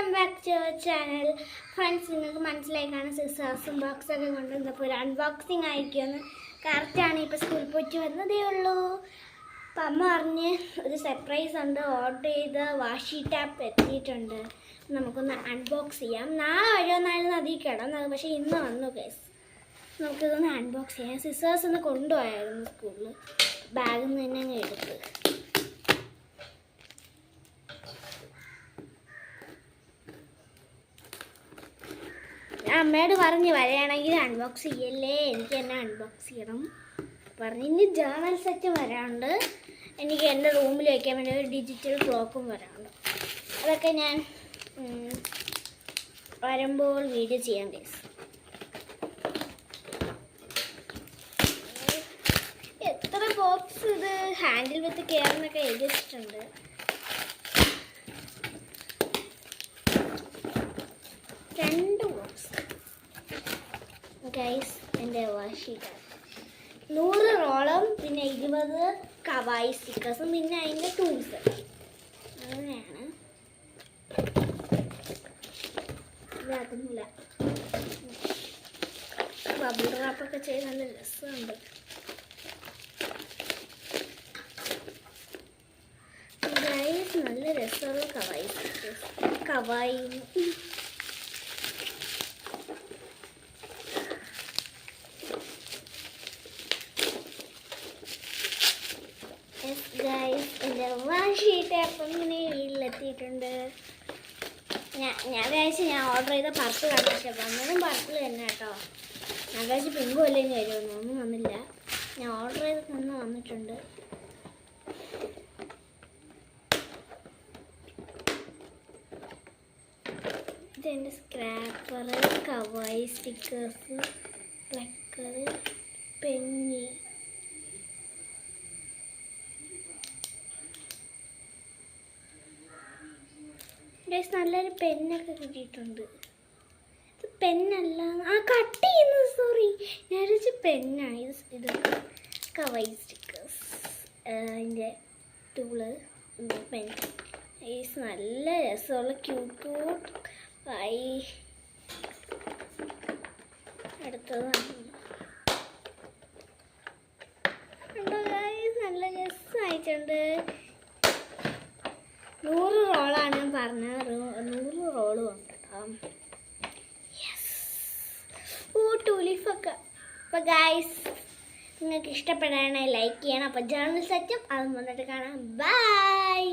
Welcome back to our channel. Friends, നിങ്ങൾക്ക് മനസ്സിലായി കാണാൻ സിസേഴ്സും ബോക്സൊക്കെ കൊണ്ടുവന്നപ്പോൾ ഒരു അൺബോക്സിങ് ആയിരിക്കുമെന്ന്. കറക്റ്റാണ്. ഇപ്പോൾ സ്കൂളിൽ പോയിട്ട് വന്നതേ ഉള്ളൂ. അപ്പം അമ്മ പറഞ്ഞ് ഒരു സർപ്രൈസ് ഉണ്ട്, ഓർഡർ ചെയ്ത വാഷി ടാപ്പ് എത്തിയിട്ടുണ്ട്, നമുക്കൊന്ന് അൺബോക്സ് ചെയ്യാം. നാളെ വരുമെന്നായിരുന്നു അതിൽ കിടന്നത്, പക്ഷേ ഇന്ന് വന്നു ഗൈസ്. നമുക്കിതൊന്ന് അൺബോക്സ് ചെയ്യാം. സിസേഴ്സ് ഒന്ന് കൊണ്ടുപോയായിരുന്നു സ്കൂളിൽ, ബാഗിൽ നിന്ന് തന്നെ അങ്ങ് എടുത്ത്. ഞാൻ അമ്മയോട് പറഞ്ഞ് വരികയാണെങ്കിൽ അൺബോക്സ് ചെയ്യല്ലേ, എനിക്ക് തന്നെ അൺബോക്സ് ചെയ്യണം പറഞ്ഞു. ഇനി ജേർണൽ സെറ്റ് വരാറുണ്ട്, എനിക്ക് എൻ്റെ റൂമിൽ വയ്ക്കാൻ വേണ്ടി ഒരു ഡിജിറ്റൽ ക്ലോക്കും വരാറുണ്ട്. അതൊക്കെ ഞാൻ വരുമ്പോൾ വീഡിയോ ചെയ്യാൻ ഗൈസ്. എത്ര ബോക്സ് ഇത് ഹാൻഡിൽ വിത്ത് കെയർ എന്നൊക്കെ എഴുതി വെച്ചിട്ടുണ്ട്. രണ്ട് ബോക്സ് ഗൈസ്. എൻ്റെ വാഷി ടാപ്പ് 100 റോളും പിന്നെ 20 കവായി സ്റ്റിക്കേഴ്സും പിന്നെ അതിൻ്റെ ടൂൾസ്. അങ്ങനെയാണ്. ഇതല്ല ബബിൾ റാപ്പൊക്കെ ചെയ്ത് നല്ല രസമുണ്ട്. ഗൈസ്, നല്ല രസമുള്ള കവായി സ്റ്റിക്കേഴ്സ്. കവായി ഗൈസ്, എൻ്റെ വാഷി ടാപ്പ് ഇങ്ങനെ വീട്ടിലെത്തിയിട്ടുണ്ട്. ഞാൻ കഴിച്ച് ഞാൻ ഓർഡർ ചെയ്ത പർപ്പിൾ കണ്ടിട്ട് വന്നതും പർപ്പിൾ തന്നെ കേട്ടോ. ഞാൻ കഴിച്ച് പിങ്കും അല്ലെങ്കിൽ വരുമെന്ന്, ഒന്നും വന്നില്ല. ഞാൻ ഓർഡർ ചെയ്ത് തന്നെ വന്നിട്ടുണ്ട്. ഇതെൻ്റെ സ്ക്രാപ്പർ, കവായി സ്റ്റിക്കേഴ്സ്, പ്ലക്കർ, പെന്നി. നല്ലൊരു പെന്നൊക്കെ കിട്ടിയിട്ടുണ്ട്. ഇത് പെന്നല്ല, കട്ട് ചെയ്യുന്നത്, സോറി, ഞാൻ വിചാരിച്ചു പെന്നാണ്. ഇത് കവായി സ്റ്റിക്കേഴ്സ്, അതിൻ്റെ ടൂള്, പെൻ. നല്ല രസമുള്ള ക്യൂട്ട് ആയി. അടുത്തത് നല്ല രസമായിട്ടുണ്ട്. 100 റോളാണ് ഞാൻ പറഞ്ഞത്, 100 റോളും ഉണ്ട് കേട്ടോ. ടൂലിഫൊക്കെ. അപ്പോൾ ഗൈസ്, നിങ്ങൾക്ക് ഇഷ്ടപ്പെടാനായി ലൈക്ക് ചെയ്യണം. അപ്പോൾ ജേർണൽ സെറ്റും അതും വന്നിട്ട് കാണാം. ബൈ.